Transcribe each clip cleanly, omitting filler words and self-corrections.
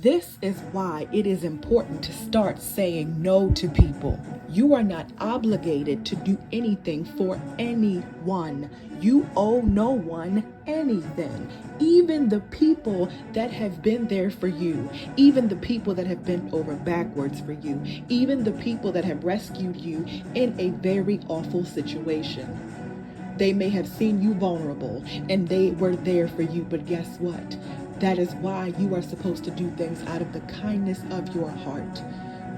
This is why it is important to start saying no to people. You are not obligated to do anything for anyone. You owe no one anything. Even the people that have been there for you, even the people that have bent over backwards for you, even the people that have rescued you in a very awful situation. They may have seen you vulnerable and they were there for you, but guess what? That is why you are supposed to do things out of the kindness of your heart.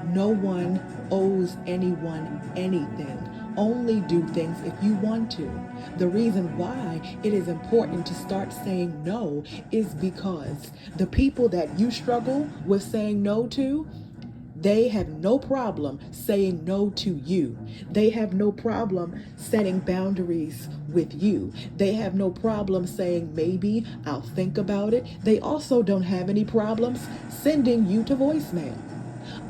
No one owes anyone anything. Only do things if you want to. The reason why it is important to start saying no is because the people that you struggle with saying no to, they have no problem saying no to you. They have no problem setting boundaries with you. They have no problem saying, maybe I'll think about it. They also don't have any problems sending you to voicemail.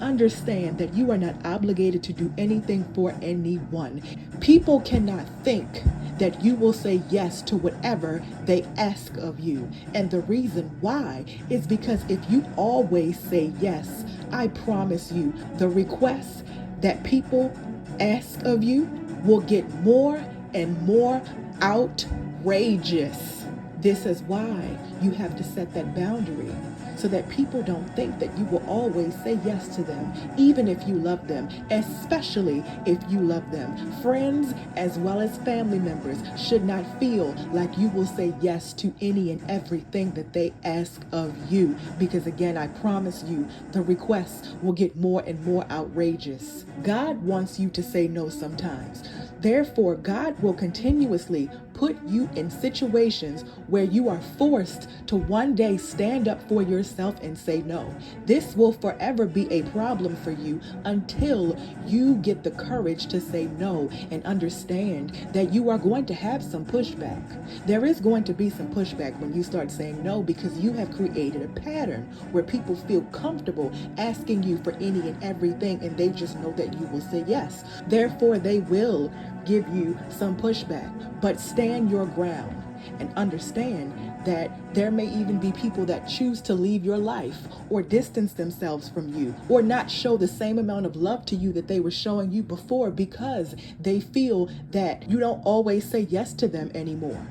Understand that you are not obligated to do anything for anyone. People cannot think that you will say yes to whatever they ask of you. And the reason why is because if you always say yes, I promise you, the requests that people ask of you will get more and more outrageous. This is why you have to set that boundary so that people don't think that you will always say yes to them, even if you love them, especially if you love them. Friends as well as family members should not feel like you will say yes to any and everything that they ask of you, because again, I promise you, the requests will get more and more outrageous. God wants you to say no sometimes. Therefore, God will continuously put you in situations where you are forced to one day stand up for yourself and say no. This will forever be a problem for you until you get the courage to say no and understand that you are going to have some pushback. There is going to be some pushback when you start saying no, because you have created a pattern where people feel comfortable asking you for any and everything, and they just know that you will say yes. Therefore, they will give you some pushback, but stand your ground and understand that there may even be people that choose to leave your life or distance themselves from you or not show the same amount of love to you that they were showing you before, because they feel that you don't always say yes to them anymore.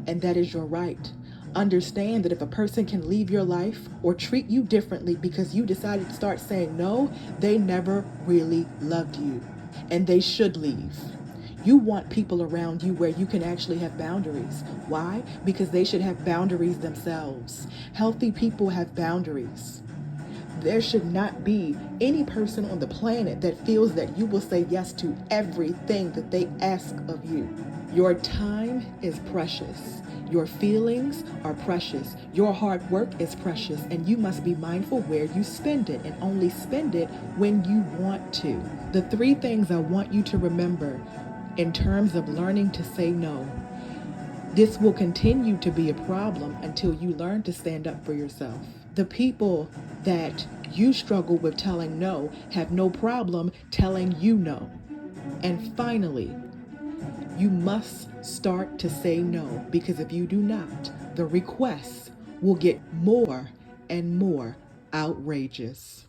And that is your right. Understand that if a person can leave your life or treat you differently because you decided to start saying no, they never really loved you, and they should leave. You want people around you where you can actually have boundaries. Why? Because they should have boundaries themselves. Healthy people have boundaries. There should not be any person on the planet that feels that you will say yes to everything that they ask of you. Your time is precious. Your feelings are precious. Your hard work is precious, and you must be mindful where you spend it, and only spend it when you want to. The three things I want you to remember in terms of learning to say no. This will continue to be a problem until you learn to stand up for yourself. The people that you struggle with telling no have no problem telling you no. And finally, you must start to say no, because if you do not, the requests will get more and more outrageous.